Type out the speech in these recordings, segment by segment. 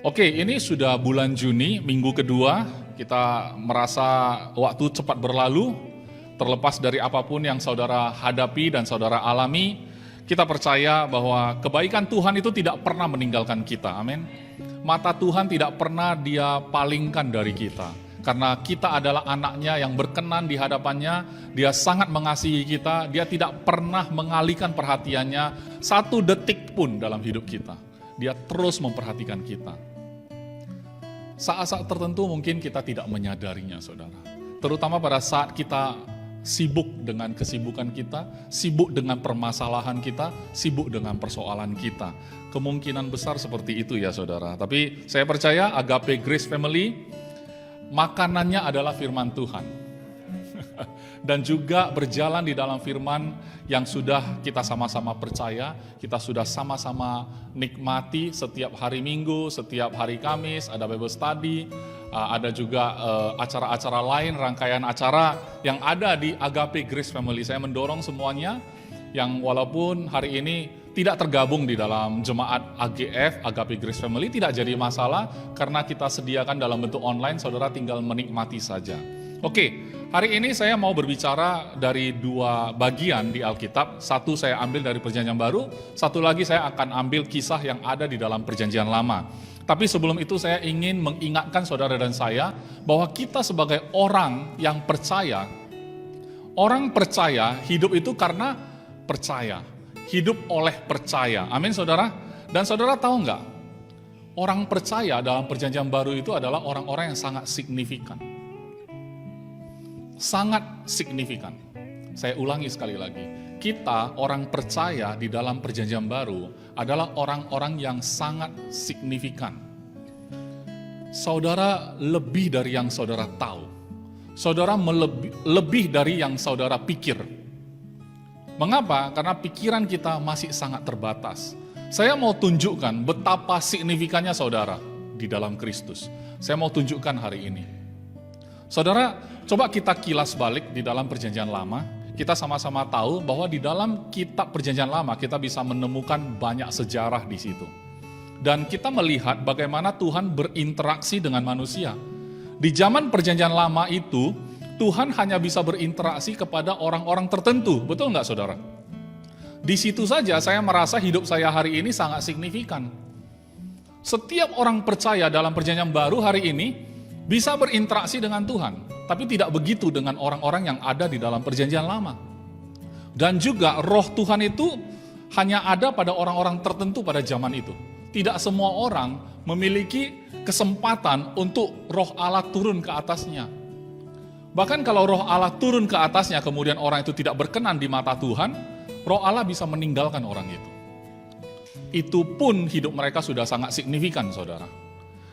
Oke, ini sudah bulan Juni, minggu kedua, kita merasa waktu cepat berlalu, terlepas dari apapun yang saudara hadapi dan saudara alami, kita percaya bahwa kebaikan Tuhan itu tidak pernah meninggalkan kita, amin. Mata Tuhan tidak pernah dia palingkan dari kita, karena kita adalah anaknya yang berkenan di hadapannya, dia sangat mengasihi kita, dia tidak pernah mengalihkan perhatiannya satu detik pun dalam hidup kita. Dia terus memperhatikan kita. Saat-saat tertentu mungkin kita tidak menyadarinya, saudara. Terutama pada saat kita sibuk dengan kesibukan kita, sibuk dengan permasalahan kita, sibuk dengan persoalan kita. Kemungkinan besar seperti itu ya, saudara. Tapi saya percaya Agape Grace Family, makanannya adalah firman Tuhan. Dan juga berjalan di dalam firman yang sudah kita sama-sama percaya, kita sudah sama-sama nikmati setiap hari Minggu, setiap hari Kamis, ada Bible Study, ada juga acara-acara lain, rangkaian acara yang ada di Agape Grace Family. Saya mendorong semuanya yang walaupun hari ini tidak tergabung di dalam jemaat AGF, Agape Grace Family, tidak jadi masalah karena kita sediakan dalam bentuk online, saudara tinggal menikmati saja. Oke, hari ini saya mau berbicara dari dua bagian di Alkitab. Satu saya ambil dari Perjanjian Baru, satu lagi saya akan ambil kisah yang ada di dalam Perjanjian Lama. Tapi sebelum itu saya ingin mengingatkan saudara dan saya bahwa kita sebagai orang yang percaya, orang percaya hidup itu karena percaya, hidup oleh percaya. Amin saudara. Dan saudara tahu nggak, orang percaya dalam Perjanjian Baru itu adalah orang-orang yang sangat signifikan. Sangat signifikan. Saya ulangi sekali lagi. Kita orang percaya di dalam Perjanjian Baru adalah orang-orang yang sangat signifikan. Saudara lebih dari yang saudara tahu. Saudara lebih dari yang saudara pikir. Mengapa? Karena pikiran kita masih sangat terbatas. Saya mau tunjukkan betapa signifikannya saudara di dalam Kristus. Saya mau tunjukkan hari ini. Saudara, coba kita kilas balik di dalam Perjanjian Lama. Kita sama-sama tahu bahwa di dalam kitab Perjanjian Lama kita bisa menemukan banyak sejarah di situ. Dan kita melihat bagaimana Tuhan berinteraksi dengan manusia. Di zaman Perjanjian Lama itu, Tuhan hanya bisa berinteraksi kepada orang-orang tertentu. Betul nggak saudara? Di situ saja saya merasa hidup saya hari ini sangat signifikan. Setiap orang percaya dalam Perjanjian Baru hari ini bisa berinteraksi dengan Tuhan, tapi tidak begitu dengan orang-orang yang ada di dalam Perjanjian Lama. Dan juga roh Tuhan itu hanya ada pada orang-orang tertentu pada zaman itu. Tidak semua orang memiliki kesempatan untuk roh Allah turun ke atasnya. Bahkan kalau roh Allah turun ke atasnya, kemudian orang itu tidak berkenan di mata Tuhan, roh Allah bisa meninggalkan orang itu. Itu pun hidup mereka sudah sangat signifikan, saudara.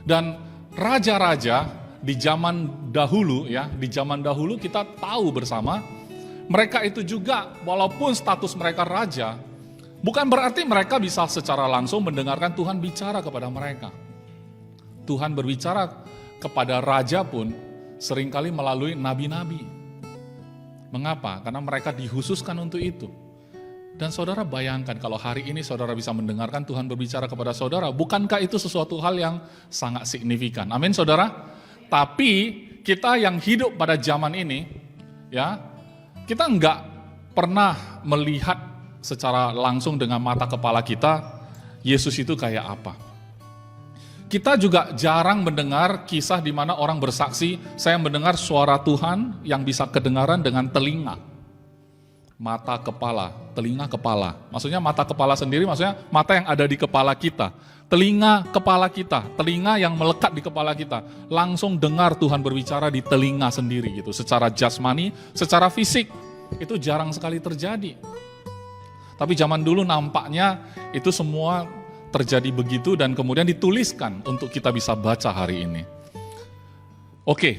Dan raja-raja di zaman dahulu ya, di zaman dahulu kita tahu bersama, mereka itu juga walaupun status mereka raja, bukan berarti mereka bisa secara langsung mendengarkan Tuhan bicara kepada mereka. Tuhan berbicara kepada raja pun seringkali melalui nabi-nabi. Mengapa? Karena mereka dihususkan untuk itu. Dan saudara bayangkan kalau hari ini saudara bisa mendengarkan Tuhan berbicara kepada saudara, bukankah itu sesuatu hal yang sangat signifikan? Amin saudara? Tapi kita yang hidup pada zaman ini, ya, kita enggak pernah melihat secara langsung dengan mata kepala kita, Yesus itu kayak apa. Kita juga jarang mendengar kisah di mana orang bersaksi, saya mendengar suara Tuhan yang bisa kedengaran dengan telinga. Mata kepala, telinga kepala. Maksudnya mata kepala sendiri, maksudnya mata yang ada di kepala kita. Telinga kepala kita, telinga yang melekat di kepala kita. Langsung dengar Tuhan berbicara di telinga sendiri gitu. Secara jasmani, secara fisik. Itu jarang sekali terjadi. Tapi zaman dulu nampaknya itu semua terjadi begitu dan kemudian dituliskan untuk kita bisa baca hari ini. Oke,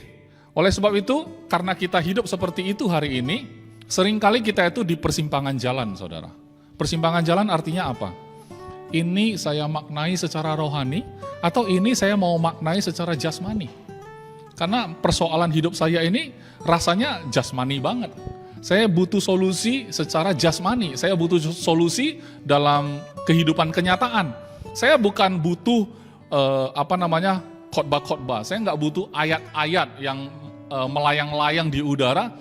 oleh sebab itu karena kita hidup seperti itu hari ini, seringkali kita itu di persimpangan jalan, saudara. Persimpangan jalan artinya apa? ini saya maknai secara rohani, atau ini saya mau maknai secara jasmani. Karena persoalan hidup saya ini rasanya jasmani banget. Saya butuh solusi secara jasmani, saya butuh solusi dalam kehidupan kenyataan. Saya bukan butuh khotbah-khotbah, saya nggak butuh ayat-ayat yang melayang-layang di udara,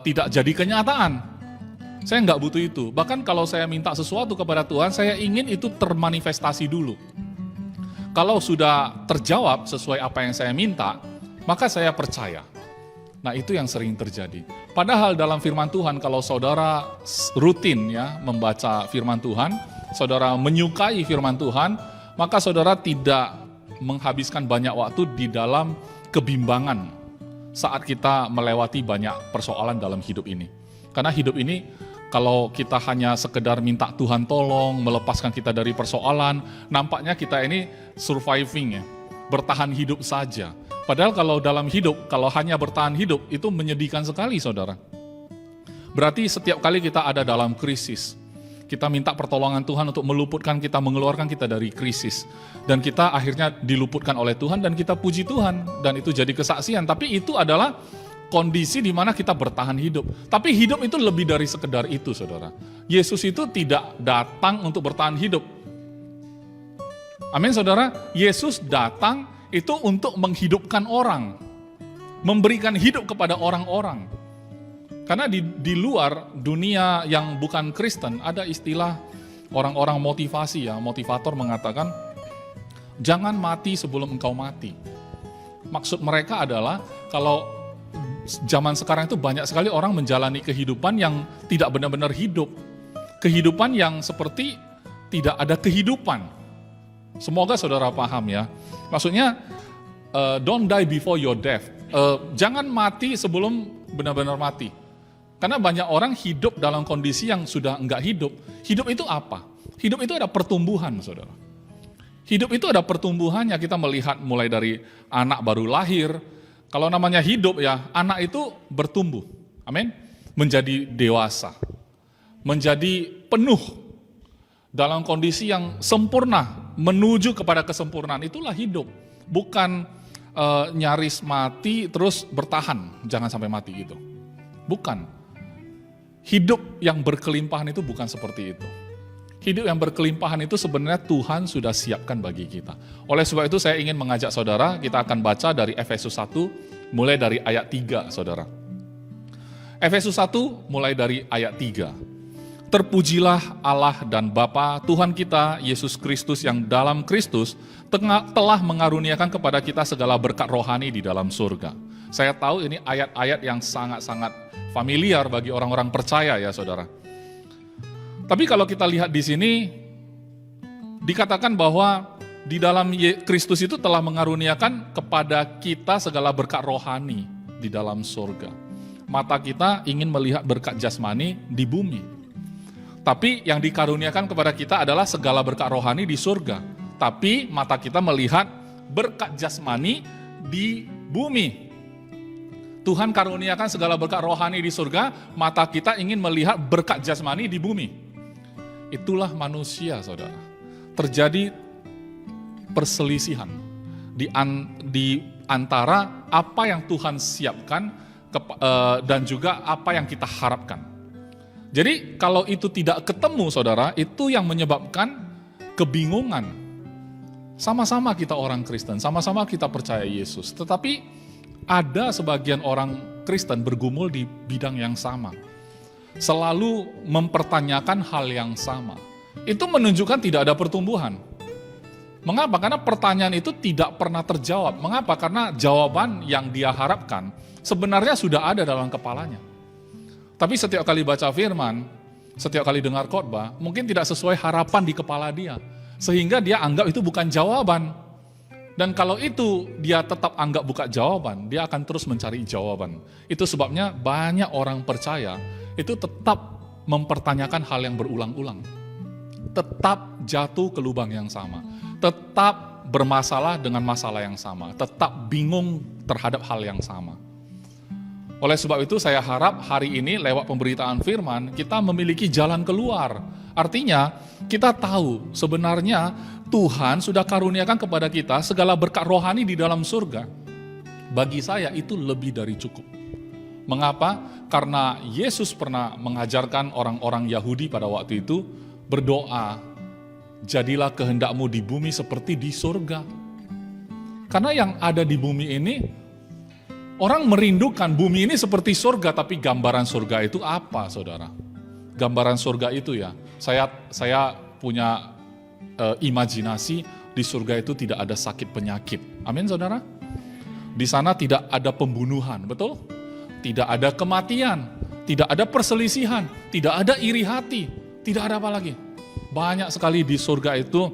tidak jadi kenyataan. Saya nggak butuh itu. Bahkan kalau saya minta sesuatu kepada Tuhan, saya ingin itu termanifestasi dulu. Kalau sudah terjawab sesuai apa yang saya minta, maka saya percaya. Nah, itu yang sering terjadi. Padahal dalam firman Tuhan, kalau saudara rutin ya membaca firman Tuhan, saudara menyukai firman Tuhan, maka saudara tidak menghabiskan banyak waktu di dalam kebimbangan saat kita melewati banyak persoalan dalam hidup ini. Karena hidup ini, kalau kita hanya sekedar minta Tuhan tolong, melepaskan kita dari persoalan, nampaknya kita ini surviving ya, bertahan hidup saja. Padahal kalau dalam hidup, kalau hanya bertahan hidup, itu menyedihkan sekali saudara. Berarti setiap kali kita ada dalam krisis, kita minta pertolongan Tuhan untuk meluputkan kita, mengeluarkan kita dari krisis. Dan kita akhirnya diluputkan oleh Tuhan dan kita puji Tuhan. Dan itu jadi kesaksian. Tapi itu adalah kondisi di mana kita bertahan hidup. Tapi hidup itu lebih dari sekedar itu, saudara. Yesus itu tidak datang untuk bertahan hidup. Amin, saudara. Yesus datang itu untuk menghidupkan orang. Memberikan hidup kepada orang-orang. Karena di luar dunia yang bukan Kristen, ada istilah orang-orang motivasi ya, motivator mengatakan, jangan mati sebelum engkau mati. Maksud mereka adalah, kalau zaman sekarang itu banyak sekali orang menjalani kehidupan yang tidak benar-benar hidup. Kehidupan yang seperti tidak ada kehidupan. Semoga saudara paham ya. Maksudnya, don't die before your death. Jangan mati sebelum benar-benar mati. Karena banyak orang hidup dalam kondisi yang sudah enggak hidup. Hidup itu apa? Hidup itu ada pertumbuhan, saudara. Hidup itu ada pertumbuhannya. Kita melihat mulai dari anak baru lahir. Kalau namanya hidup ya, anak itu bertumbuh. Amin. Menjadi dewasa. Menjadi penuh. Dalam kondisi yang sempurna. Menuju kepada kesempurnaan. Itulah hidup. Bukan nyaris mati terus bertahan. Jangan sampai mati gitu. Bukan. Hidup yang berkelimpahan itu bukan seperti itu. Hidup yang berkelimpahan itu sebenarnya Tuhan sudah siapkan bagi kita. Oleh sebab itu saya ingin mengajak saudara, kita akan baca dari Efesus 1, mulai dari ayat 3, saudara. Efesus 1, mulai dari ayat 3. Terpujilah Allah dan Bapa Tuhan kita, Yesus Kristus, yang dalam Kristus telah mengaruniakan kepada kita segala berkat rohani di dalam surga. Saya tahu ini ayat-ayat yang sangat-sangat familiar bagi orang-orang percaya ya saudara. Tapi kalau kita lihat di sini, dikatakan bahwa di dalam Kristus itu telah mengaruniakan kepada kita segala berkat rohani di dalam surga. Mata kita ingin melihat berkat jasmani di bumi. Tapi yang dikaruniakan kepada kita adalah segala berkat rohani di surga. Tapi mata kita melihat berkat jasmani di bumi. Tuhan karuniakan segala berkat rohani di surga, mata kita ingin melihat berkat jasmani di bumi. Itulah manusia, saudara. Terjadi perselisihan di antara apa yang Tuhan siapkan dan juga apa yang kita harapkan. Jadi kalau itu tidak ketemu, saudara, itu yang menyebabkan kebingungan. Sama-sama kita orang Kristen, sama-sama kita percaya Yesus, tetapi ada sebagian orang Kristen bergumul di bidang yang sama. Selalu mempertanyakan hal yang sama. Itu menunjukkan tidak ada pertumbuhan. Mengapa? Karena pertanyaan itu tidak pernah terjawab. Mengapa? Karena jawaban yang dia harapkan sebenarnya sudah ada dalam kepalanya. Tapi setiap kali baca firman, setiap kali dengar khotbah, mungkin tidak sesuai harapan di kepala dia. Sehingga dia anggap itu bukan jawaban. Dan kalau itu dia tetap anggap bukan jawaban, dia akan terus mencari jawaban. Itu sebabnya banyak orang percaya itu tetap mempertanyakan hal yang berulang-ulang. Tetap jatuh ke lubang yang sama. Tetap bermasalah dengan masalah yang sama. Tetap bingung terhadap hal yang sama. Oleh sebab itu saya harap hari ini lewat pemberitaan firman kita memiliki jalan keluar. Artinya kita tahu sebenarnya Tuhan sudah karuniakan kepada kita segala berkat rohani di dalam surga. Bagi saya itu lebih dari cukup. Mengapa? Karena Yesus pernah mengajarkan orang-orang Yahudi pada waktu itu berdoa, jadilah kehendakmu di bumi seperti di surga. Karena yang ada di bumi ini, orang merindukan bumi ini seperti surga, tapi gambaran surga itu apa, saudara? Gambaran surga itu ya, saya punya imajinasi di surga itu tidak ada sakit penyakit. Amin, saudara? Di sana tidak ada pembunuhan, betul? Tidak ada kematian, tidak ada perselisihan, tidak ada iri hati, tidak ada apa lagi. Banyak sekali di surga itu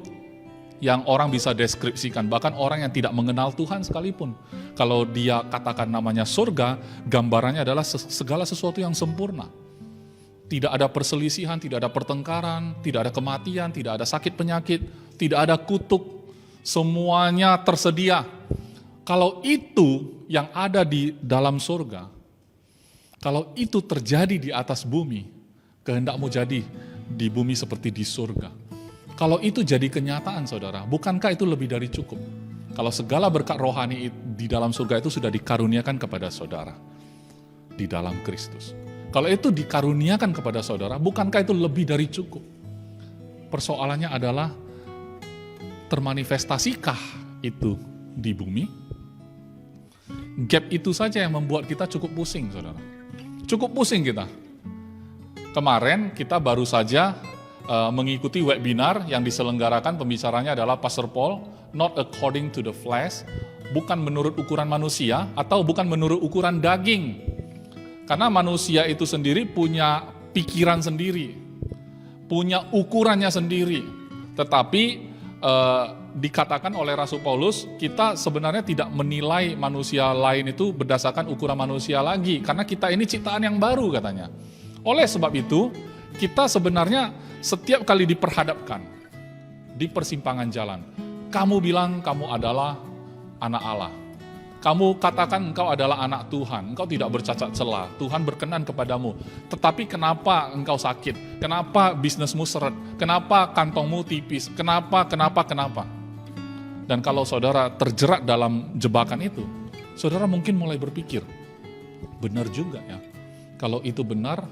yang orang bisa deskripsikan, bahkan orang yang tidak mengenal Tuhan sekalipun. Kalau dia katakan namanya surga, gambarannya adalah segala sesuatu yang sempurna. Tidak ada perselisihan, tidak ada pertengkaran, tidak ada kematian, tidak ada sakit penyakit, tidak ada kutuk, semuanya tersedia. Kalau itu yang ada di dalam surga, kalau itu terjadi di atas bumi, kehendakmu jadi di bumi seperti di surga. Kalau itu jadi kenyataan, saudara, bukankah itu lebih dari cukup? Kalau segala berkat rohani di dalam surga itu sudah dikaruniakan kepada saudara di dalam Kristus. Kalau itu dikaruniakan kepada saudara, bukankah itu lebih dari cukup? Persoalannya adalah, termanifestasikah itu di bumi? Gap itu saja yang membuat kita cukup pusing, saudara. Cukup pusing kita. Kemarin kita baru saja mengikuti webinar yang diselenggarakan, pembicaranya adalah Pastor Paul, not according to the flesh, bukan menurut ukuran manusia atau bukan menurut ukuran daging. Karena manusia itu sendiri punya pikiran sendiri, punya ukurannya sendiri. Tetapi dikatakan oleh Rasul Paulus, kita sebenarnya tidak menilai manusia lain itu berdasarkan ukuran manusia lagi, karena kita ini ciptaan yang baru katanya. Oleh sebab itu, kita sebenarnya setiap kali diperhadapkan di persimpangan jalan, kamu bilang kamu adalah anak Allah, kamu katakan engkau adalah anak Tuhan, engkau tidak bercacat celah, Tuhan berkenan kepadamu, tetapi kenapa engkau sakit, kenapa bisnismu seret, kenapa kantongmu tipis, kenapa. Dan kalau saudara terjerat dalam jebakan itu, saudara mungkin mulai berpikir, benar juga ya, kalau itu benar,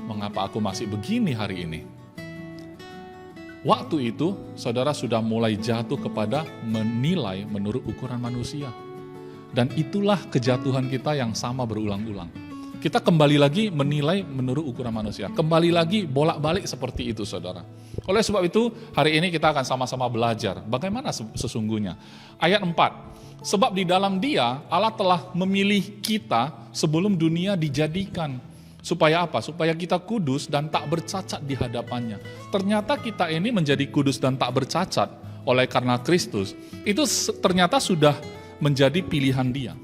mengapa aku masih begini hari ini? Waktu itu, saudara sudah mulai jatuh kepada menilai menurut ukuran manusia. Dan itulah kejatuhan kita yang sama berulang-ulang. Kita kembali lagi menilai menurut ukuran manusia. Kembali lagi bolak-balik seperti itu, saudara. Oleh sebab itu, hari ini kita akan sama-sama belajar bagaimana sesungguhnya. Ayat 4, sebab di dalam Dia, Allah telah memilih kita sebelum dunia dijadikan. Supaya apa? Supaya kita kudus dan tak bercacat di hadapannya. Ternyata kita ini menjadi kudus dan tak bercacat oleh karena Kristus. Itu ternyata sudah menjadi pilihan Dia.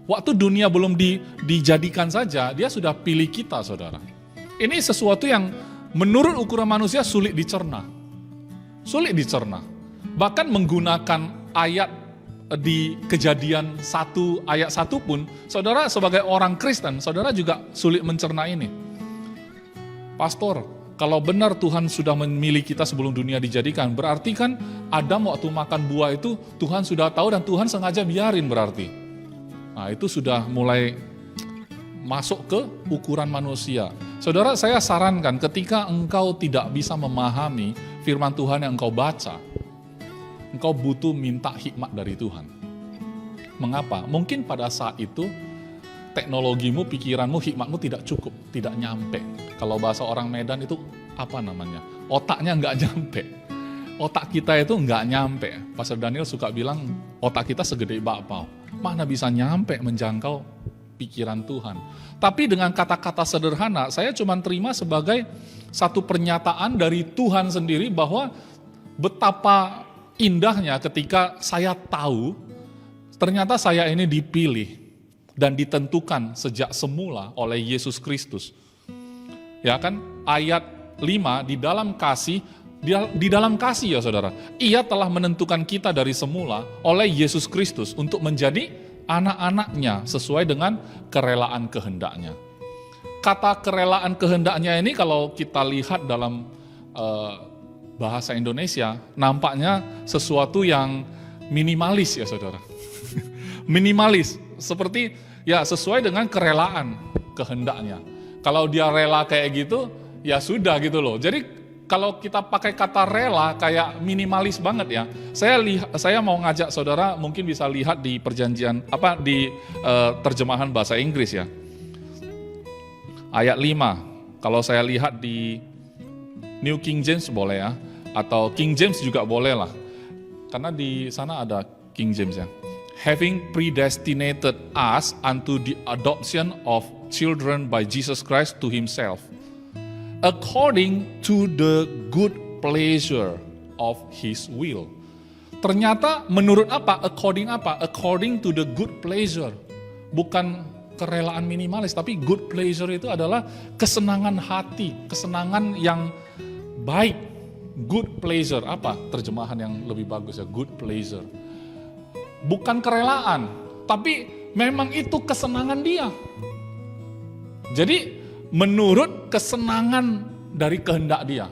Waktu dunia belum dijadikan saja, Dia sudah pilih kita, saudara. Ini sesuatu yang menurut ukuran manusia sulit dicerna. Sulit dicerna. Bahkan menggunakan ayat di Kejadian 1 ayat 1 pun, saudara sebagai orang Kristen, saudara juga sulit mencerna ini. Pastor, kalau benar Tuhan sudah memilih kita sebelum dunia dijadikan, berarti kan Adam waktu makan buah itu Tuhan sudah tahu dan Tuhan sengaja biarin berarti. Nah, itu sudah mulai masuk ke ukuran manusia. Saudara, saya sarankan ketika engkau tidak bisa memahami firman Tuhan yang engkau baca, engkau butuh minta hikmat dari Tuhan. Mengapa? Mungkin pada saat itu teknologimu, pikiranmu, hikmatmu tidak cukup, tidak nyampe. Kalau bahasa orang Medan itu apa namanya? Otaknya nggak nyampe. Otak kita itu nggak nyampe. Pastor Daniel suka bilang otak kita segede bakpao. Mana bisa nyampe menjangkau pikiran Tuhan. Tapi dengan kata-kata sederhana, saya cuma terima sebagai satu pernyataan dari Tuhan sendiri bahwa betapa indahnya ketika saya tahu ternyata saya ini dipilih dan ditentukan sejak semula oleh Yesus Kristus. Ya kan, ayat 5 di dalam kasih ya saudara, Ia telah menentukan kita dari semula oleh Yesus Kristus untuk menjadi anak-anaknya sesuai dengan kerelaan kehendaknya. Kata kerelaan kehendaknya ini kalau kita lihat dalam bahasa Indonesia, nampaknya sesuatu yang minimalis ya saudara. Minimalis, seperti ya sesuai dengan kerelaan kehendaknya. Kalau dia rela kayak gitu, ya sudah gitu loh. Jadi kalau kita pakai kata rela kayak minimalis banget ya. Saya mau ngajak saudara mungkin bisa lihat di perjanjian di terjemahan bahasa Inggris ya. Ayat 5. Kalau saya lihat di New King James boleh ya, atau King James juga boleh lah. Karena di sana ada King James ya. Having predestinated us unto the adoption of children by Jesus Christ to himself, according to the good pleasure of his will. Ternyata menurut apa? According to the good pleasure. Bukan kerelaan minimalis, tapi good pleasure itu adalah kesenangan hati, kesenangan yang baik. Good pleasure, apa terjemahan yang lebih bagus ya? Good pleasure. Bukan kerelaan, tapi memang itu kesenangan dia. Jadi menurut kesenangan dari kehendak dia.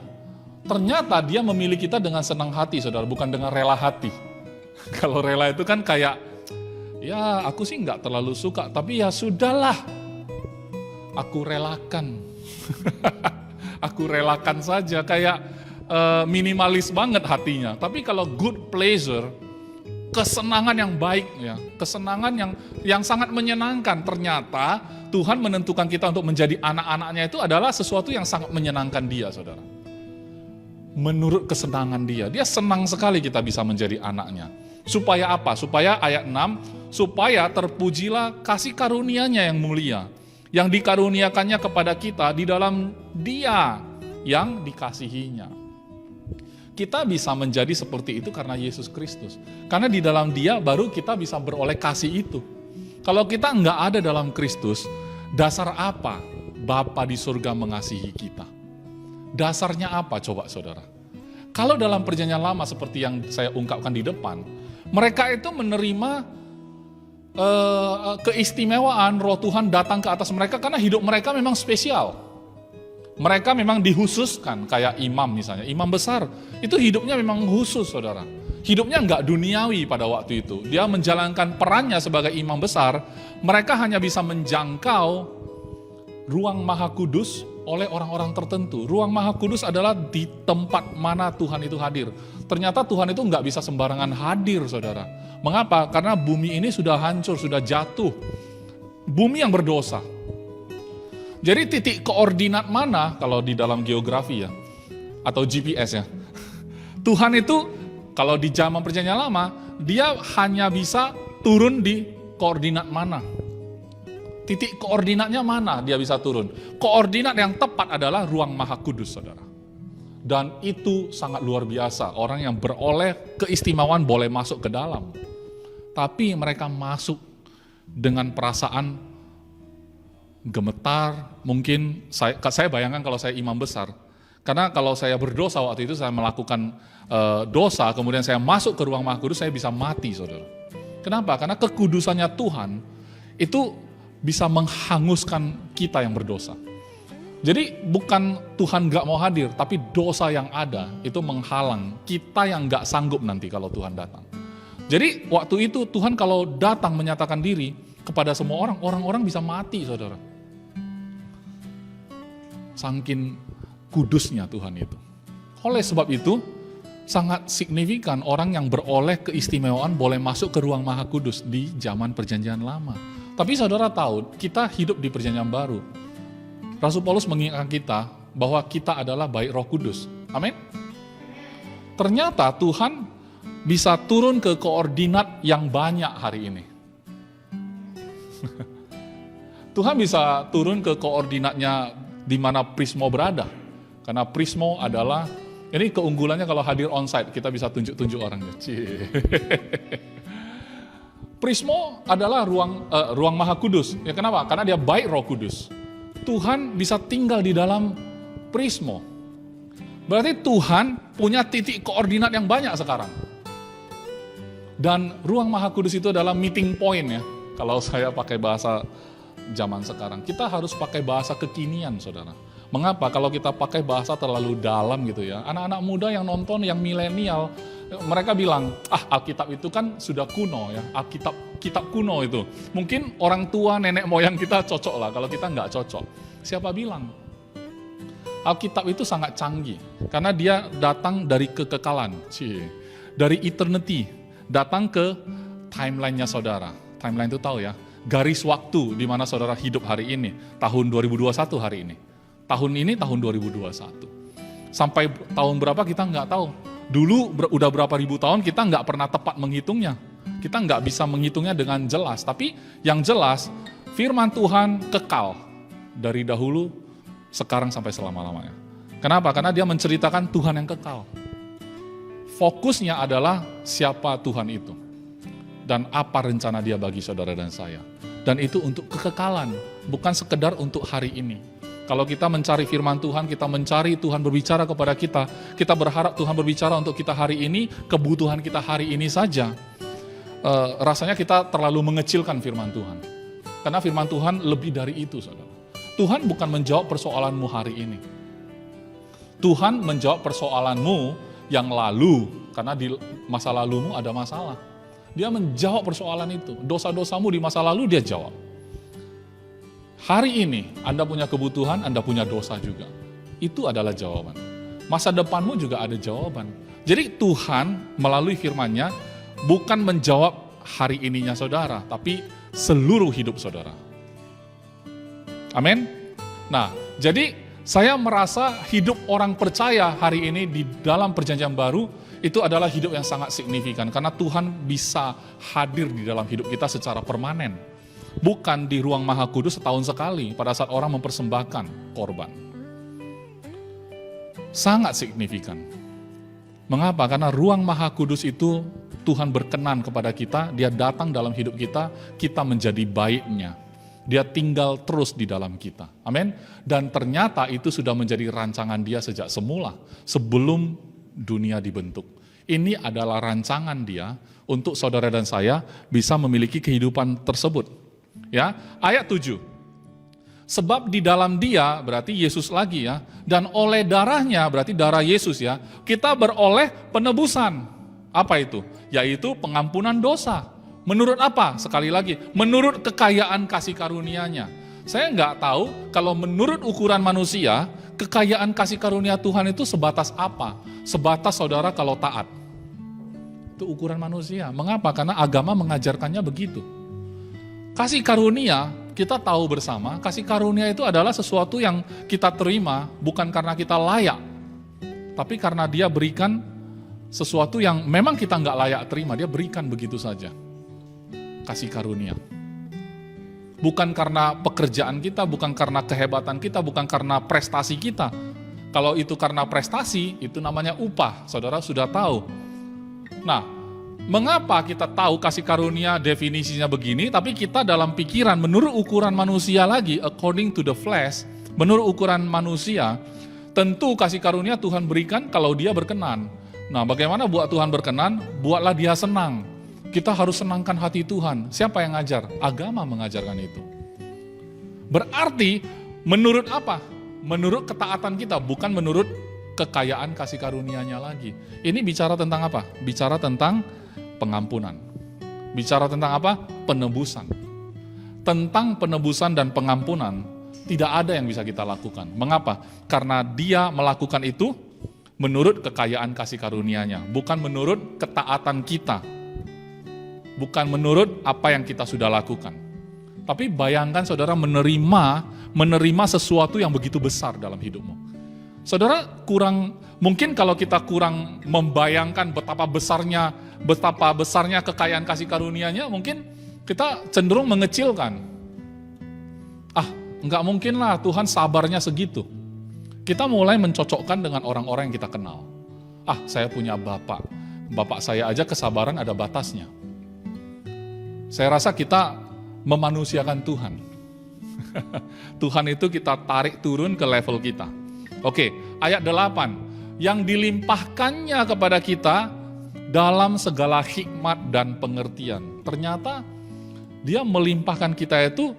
Ternyata dia memilih kita dengan senang hati, saudara, bukan dengan rela hati. Kalau rela itu kan kayak, ya aku sih nggak terlalu suka, tapi ya sudahlah, aku relakan. Aku relakan saja, kayak minimalis banget hatinya. Tapi kalau good pleasure, kesenangan yang baik ya, kesenangan yang sangat menyenangkan. Ternyata Tuhan menentukan kita untuk menjadi anak-anaknya itu adalah sesuatu yang sangat menyenangkan dia, saudara. Menurut kesenangan dia senang sekali kita bisa menjadi anaknya. Supaya apa? Supaya ayat 6, supaya terpujilah kasih karunia-Nya yang mulia, yang dikaruniakannya kepada kita di dalam Dia yang dikasihinya. Kita bisa menjadi seperti itu karena Yesus Kristus. Karena di dalam Dia baru kita bisa beroleh kasih itu. Kalau kita nggak ada dalam Kristus, dasar apa Bapa di surga mengasihi kita? Dasarnya apa coba saudara? Kalau dalam perjanjian lama seperti yang saya ungkapkan di depan, mereka itu menerima keistimewaan Roh Tuhan datang ke atas mereka karena hidup mereka memang spesial. Mereka memang dihususkan, kayak imam misalnya, imam besar, itu hidupnya memang khusus saudara. Hidupnya nggak duniawi pada waktu itu. Dia menjalankan perannya sebagai imam besar, mereka hanya bisa menjangkau ruang maha kudus oleh orang-orang tertentu. Ruang maha kudus adalah di tempat mana Tuhan itu hadir. Ternyata Tuhan itu nggak bisa sembarangan hadir saudara. Mengapa? Karena bumi ini sudah hancur, sudah jatuh. Bumi yang berdosa. Jadi titik koordinat mana kalau di dalam geografi ya, atau GPS ya. Tuhan itu kalau di zaman perjanjian lama, dia hanya bisa turun di koordinat mana. Titik koordinatnya mana dia bisa turun. Koordinat yang tepat adalah ruang maha kudus saudara. Dan itu sangat luar biasa, orang yang beroleh keistimewaan boleh masuk ke dalam. Tapi mereka masuk dengan perasaan gemetar, mungkin saya bayangkan kalau saya imam besar, karena kalau saya berdosa waktu itu saya melakukan dosa, kemudian saya masuk ke ruang maha kudus, saya bisa mati saudara. Kenapa? Karena kekudusannya Tuhan itu bisa menghanguskan kita yang berdosa. Jadi bukan Tuhan gak mau hadir, tapi dosa yang ada itu menghalang kita yang gak sanggup nanti kalau Tuhan datang. Jadi waktu itu Tuhan kalau datang menyatakan diri kepada semua orang, orang-orang bisa mati saudara. Saking kudusnya Tuhan itu. Oleh sebab itu, sangat signifikan orang yang beroleh keistimewaan boleh masuk ke ruang maha kudus di zaman perjanjian lama. Tapi saudara tahu, kita hidup di perjanjian baru. Rasul Paulus mengingatkan kita bahwa kita adalah baik Roh Kudus. Amin. Ternyata Tuhan bisa turun ke koordinat yang banyak hari ini. Tuhan bisa turun ke koordinatnya di mana Prismo berada. Karena Prismo adalah, ini keunggulannya kalau hadir onsite, kita bisa tunjuk-tunjuk orangnya. Prismo adalah ruang maha kudus. Ya kenapa? Karena dia baik Roh Kudus. Tuhan bisa tinggal di dalam Prismo. Berarti Tuhan punya titik koordinat yang banyak sekarang. Dan ruang maha kudus itu adalah meeting point ya. Kalau saya pakai bahasa zaman sekarang, kita harus pakai bahasa kekinian, saudara. Mengapa? Kalau kita pakai bahasa terlalu dalam gitu ya, anak-anak muda yang nonton, yang milenial, mereka bilang, Alkitab itu kan sudah kuno ya, kitab kuno itu. Mungkin orang tua, nenek moyang kita cocok lah, kalau kita nggak cocok. Siapa bilang? Alkitab itu sangat canggih, karena dia datang dari kekekalan, dari eternity, datang ke timeline-nya saudara. Timeline itu tahu ya, garis waktu di mana saudara hidup hari ini, tahun 2021 hari ini. Tahun ini tahun 2021. Sampai tahun berapa kita nggak tahu. Dulu udah berapa ribu tahun kita nggak pernah tepat menghitungnya. Kita nggak bisa menghitungnya dengan jelas. Tapi yang jelas firman Tuhan kekal dari dahulu, sekarang sampai selama-lamanya. Kenapa? Karena dia menceritakan Tuhan yang kekal. Fokusnya adalah siapa Tuhan itu. Dan apa rencana dia bagi saudara dan saya. Dan itu untuk kekekalan, bukan sekedar untuk hari ini. Kalau kita mencari firman Tuhan, kita mencari Tuhan berbicara kepada kita berharap Tuhan berbicara untuk kita hari ini, kebutuhan kita hari ini saja. Rasanya kita terlalu mengecilkan firman Tuhan. Karena firman Tuhan lebih dari itu, saudara. Tuhan bukan menjawab persoalanmu hari ini. Tuhan menjawab persoalanmu yang lalu, karena di masa lalumu ada masalah. Dia menjawab persoalan itu. Dosa-dosamu di masa lalu dia jawab. Hari ini Anda punya kebutuhan, Anda punya dosa juga. Itu adalah jawaban. Masa depanmu juga ada jawaban. Jadi Tuhan melalui firman-Nya bukan menjawab hari ininya saudara, tapi seluruh hidup saudara. Amin. Nah, jadi saya merasa hidup orang percaya hari ini di dalam perjanjian baru itu adalah hidup yang sangat signifikan. Karena Tuhan bisa hadir di dalam hidup kita secara permanen. Bukan di ruang Maha Kudus setahun sekali pada saat orang mempersembahkan korban. Sangat signifikan. Mengapa? Karena ruang Maha Kudus itu Tuhan berkenan kepada kita, dia datang dalam hidup kita, kita menjadi baiknya. Dia tinggal terus di dalam kita. Amin. Dan ternyata itu sudah menjadi rancangan dia sejak semula, sebelum dunia dibentuk. Ini adalah rancangan dia untuk saudara dan saya bisa memiliki kehidupan tersebut. Ya, ayat 7. Sebab di dalam dia, berarti Yesus lagi ya, dan oleh darahnya, berarti darah Yesus ya, kita beroleh penebusan. Apa itu? Yaitu pengampunan dosa. Menurut apa? Sekali lagi, menurut kekayaan kasih karunia-Nya. Saya nggak tahu kalau menurut ukuran manusia, kekayaan kasih karunia Tuhan itu sebatas apa? Sebatas saudara kalau taat. Itu ukuran manusia. Mengapa? Karena agama mengajarkannya begitu. Kasih karunia, kita tahu bersama, kasih karunia itu adalah sesuatu yang kita terima bukan karena kita layak, tapi karena dia berikan sesuatu yang memang kita nggak layak terima, dia berikan begitu saja. Kasih karunia. Bukan karena pekerjaan kita, bukan karena kehebatan kita, bukan karena prestasi kita. Kalau itu karena prestasi, itu namanya upah, saudara sudah tahu. Nah, mengapa kita tahu kasih karunia definisinya begini, tapi kita dalam pikiran menurut ukuran manusia lagi, according to the flesh, menurut ukuran manusia, tentu kasih karunia Tuhan berikan kalau dia berkenan. Nah, bagaimana buat Tuhan berkenan? Buatlah dia senang. Kita harus senangkan hati Tuhan. Siapa yang ngajar? Agama mengajarkan itu. Berarti menurut apa? Menurut ketaatan kita, bukan menurut kekayaan kasih karunia-Nya lagi. Ini bicara tentang apa? Bicara tentang pengampunan. Bicara tentang apa? Penebusan. Tentang penebusan dan pengampunan, tidak ada yang bisa kita lakukan. Mengapa? Karena dia melakukan itu menurut kekayaan kasih karunia-Nya, bukan menurut ketaatan kita. Bukan menurut apa yang kita sudah lakukan. Tapi bayangkan saudara menerima sesuatu yang begitu besar dalam hidupmu. Saudara mungkin kalau kita kurang membayangkan betapa besarnya kekayaan kasih karunia-Nya, mungkin kita cenderung mengecilkan. Enggak mungkin lah Tuhan sabarnya segitu. Kita mulai mencocokkan dengan orang-orang yang kita kenal. Saya punya bapak saya aja kesabaran ada batasnya. Saya rasa kita memanusiakan Tuhan. Tuhan itu kita tarik turun ke level kita. Oke, ayat 8. Yang dilimpahkannya kepada kita dalam segala hikmat dan pengertian. Ternyata Dia melimpahkan kita itu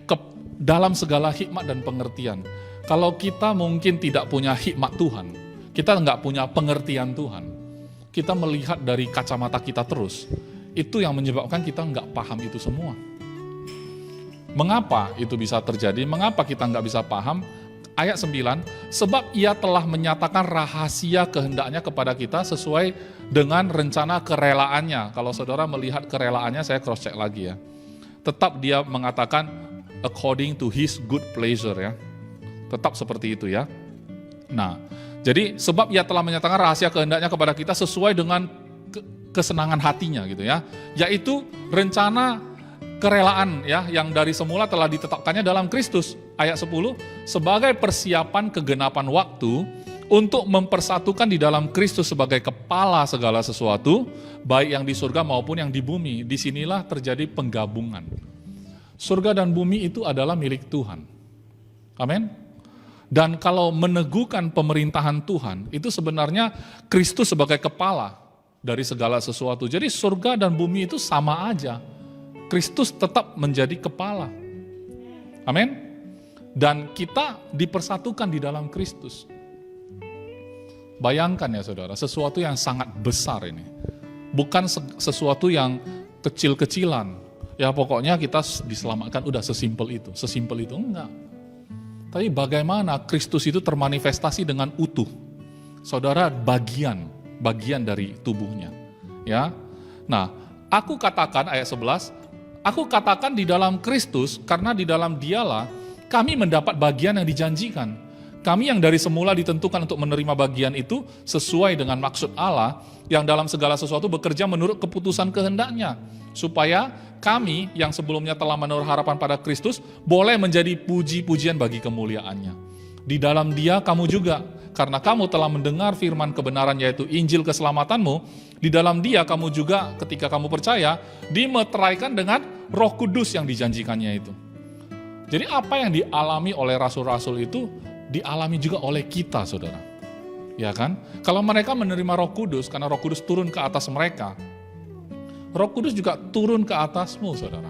ke dalam segala hikmat dan pengertian. Kalau kita mungkin tidak punya hikmat Tuhan, kita nggak punya pengertian Tuhan, kita melihat dari kacamata kita terus, itu yang menyebabkan kita nggak paham itu semua. Mengapa itu bisa terjadi? Mengapa kita nggak bisa paham? Ayat 9, sebab ia telah menyatakan rahasia kehendaknya kepada kita sesuai dengan rencana kerelaannya. Kalau saudara melihat kerelaannya, saya cross check lagi ya. Tetap dia mengatakan according to his good pleasure ya. Tetap seperti itu ya. Nah, jadi sebab ia telah menyatakan rahasia kehendaknya kepada kita sesuai dengan kesenangan hatinya gitu ya. Yaitu rencana kerelaan ya yang dari semula telah ditetapkannya dalam Kristus. Ayat 10, sebagai persiapan kegenapan waktu untuk mempersatukan di dalam Kristus sebagai kepala segala sesuatu, baik yang di surga maupun yang di bumi. Disinilah terjadi penggabungan. Surga dan bumi itu adalah milik Tuhan. Amin. Dan kalau meneguhkan pemerintahan Tuhan, itu sebenarnya Kristus sebagai kepala dari segala sesuatu. Jadi surga dan bumi itu sama aja. Kristus tetap menjadi kepala. Amin. Dan kita dipersatukan di dalam Kristus. Bayangkan ya saudara, sesuatu yang sangat besar ini. Bukan sesuatu yang kecil-kecilan. Ya pokoknya kita diselamatkan, udah sesimpel itu. Sesimpel itu, enggak. Tapi bagaimana Kristus itu termanifestasi dengan utuh. Saudara bagian dari tubuhnya. Ya. Nah, aku katakan ayat 11, aku katakan di dalam Kristus, karena di dalam Dialah kami mendapat bagian yang dijanjikan. Kami yang dari semula ditentukan untuk menerima bagian itu sesuai dengan maksud Allah yang dalam segala sesuatu bekerja menurut keputusan kehendaknya. Supaya kami yang sebelumnya telah menaruh harapan pada Kristus boleh menjadi puji-pujian bagi kemuliaannya. Di dalam Dia kamu juga, karena kamu telah mendengar firman kebenaran yaitu Injil keselamatanmu, di dalam Dia kamu juga ketika kamu percaya dimeteraikan dengan Roh Kudus yang dijanjikannya itu. Jadi apa yang dialami oleh rasul-rasul itu dialami juga oleh kita, saudara. Ya kan? Kalau mereka menerima Roh Kudus, karena Roh Kudus turun ke atas mereka, Roh Kudus juga turun ke atasmu, saudara.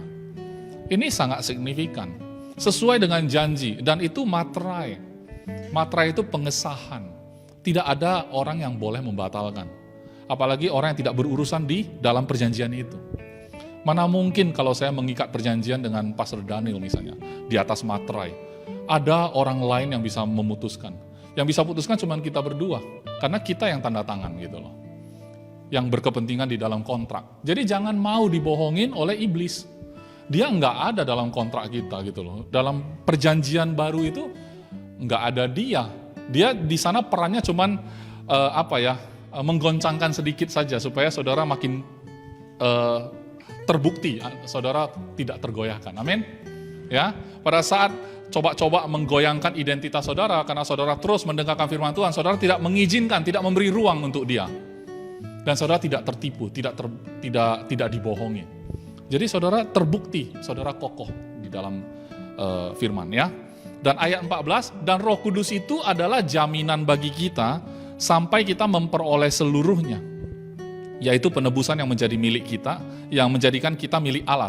Ini sangat signifikan. Sesuai dengan janji, dan itu materai. Materai itu pengesahan. Tidak ada orang yang boleh membatalkan. Apalagi orang yang tidak berurusan di dalam perjanjian itu. Mana mungkin kalau saya mengikat perjanjian dengan Pastor Daniel misalnya, di atas materai. Ada orang lain yang bisa memutuskan. Yang bisa putuskan cuma kita berdua. Karena kita yang tanda tangan gitu loh. Yang berkepentingan di dalam kontrak. Jadi jangan mau dibohongin oleh iblis. Dia nggak ada dalam kontrak kita gitu loh. Dalam perjanjian baru itu nggak ada dia. Dia di sana perannya cuman menggoncangkan sedikit saja supaya saudara makin terbukti, saudara tidak tergoyahkan. Amin. Ya, pada saat coba-coba menggoyangkan identitas saudara karena saudara terus mendengarkan firman Tuhan, saudara tidak mengizinkan, tidak memberi ruang untuk dia. Dan saudara tidak tertipu, tidak dibohongi. Jadi saudara terbukti, saudara kokoh di dalam firman ya. Dan ayat 14, dan Roh Kudus itu adalah jaminan bagi kita sampai kita memperoleh seluruhnya. Yaitu penebusan yang menjadi milik kita, yang menjadikan kita milik Allah,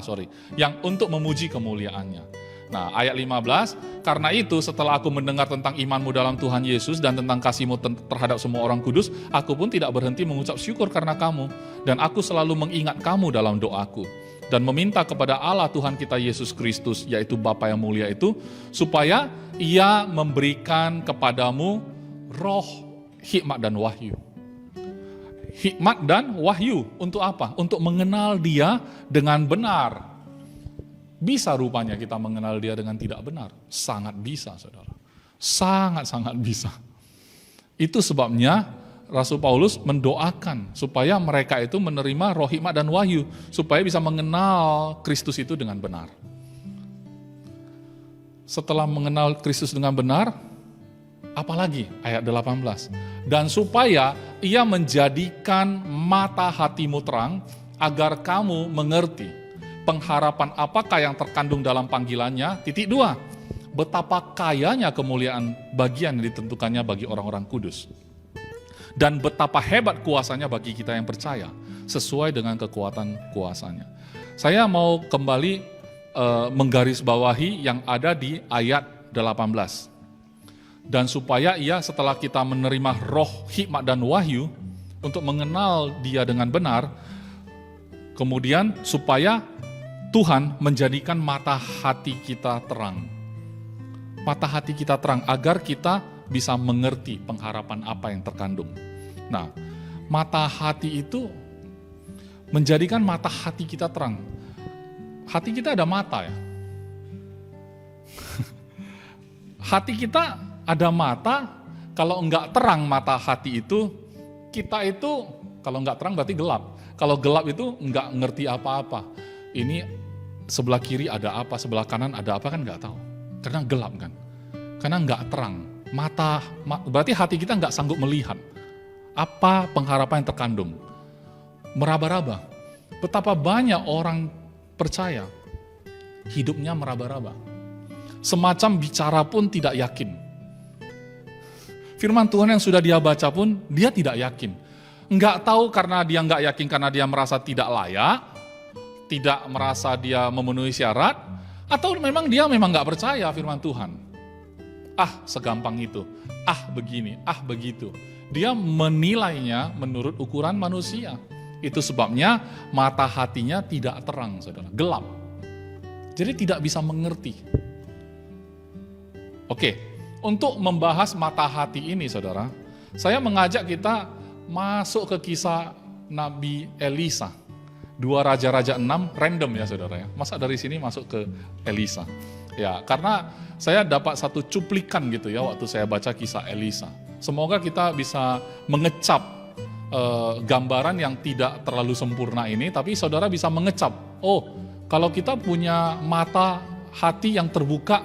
yang untuk memuji kemuliaannya. Nah, ayat 15, karena itu setelah aku mendengar tentang imanmu dalam Tuhan Yesus dan tentang kasihmu terhadap semua orang kudus, aku pun tidak berhenti mengucap syukur karena kamu, dan aku selalu mengingat kamu dalam doaku, dan meminta kepada Allah Tuhan kita Yesus Kristus, yaitu Bapa yang mulia itu, supaya Ia memberikan kepadamu roh hikmat dan wahyu. Hikmat dan wahyu untuk apa? Untuk mengenal Dia dengan benar. Bisa rupanya kita mengenal Dia dengan tidak benar? Sangat bisa, saudara. Sangat-sangat bisa. Itu sebabnya Rasul Paulus mendoakan supaya mereka itu menerima roh hikmat dan wahyu, supaya bisa mengenal Kristus itu dengan benar. Setelah mengenal Kristus dengan benar, apalagi ayat 18, dan supaya Ia menjadikan mata hatimu terang, agar kamu mengerti pengharapan apakah yang terkandung dalam panggilannya, 2, betapa kayanya kemuliaan bagian yang ditentukannya bagi orang-orang kudus, dan betapa hebat kuasanya bagi kita yang percaya, sesuai dengan kekuatan kuasanya. Saya mau kembali menggarisbawahi yang ada di ayat 18. Dan supaya ia setelah kita menerima roh hikmat dan wahyu untuk mengenal dia dengan benar, kemudian supaya Tuhan menjadikan mata hati kita terang. Mata hati kita terang agar kita bisa mengerti pengharapan apa yang terkandung. Nah, mata hati itu menjadikan mata hati kita terang. Hati kita ada mata ya. Hati kita ada mata, kalau enggak terang mata hati itu, kita itu kalau enggak terang berarti gelap. Kalau gelap itu enggak ngerti apa-apa. Ini sebelah kiri ada apa, sebelah kanan ada apa kan enggak tahu. Karena gelap kan. Karena enggak terang. Berarti hati kita enggak sanggup melihat apa pengharapan yang terkandung. Meraba-raba. Betapa banyak orang percaya hidupnya meraba-raba. Semacam bicara pun tidak yakin. Firman Tuhan yang sudah dia baca pun dia tidak yakin. Enggak tahu karena dia enggak yakin karena dia merasa tidak layak, tidak merasa dia memenuhi syarat, atau memang dia enggak percaya firman Tuhan. Segampang itu. Begini, begitu. Dia menilainya menurut ukuran manusia. Itu sebabnya mata hatinya tidak terang, saudara. Gelap. Jadi tidak bisa mengerti. Oke, untuk membahas mata hati ini, saudara, saya mengajak kita masuk ke kisah Nabi Elisa. 2 Raja-Raja 6, random ya saudara ya. Masa dari sini masuk ke Elisa? Ya, karena saya dapat satu cuplikan gitu ya waktu saya baca kisah Elisa. Semoga kita bisa mengecap gambaran yang tidak terlalu sempurna ini, tapi saudara bisa mengecap. Kalau kita punya mata hati yang terbuka,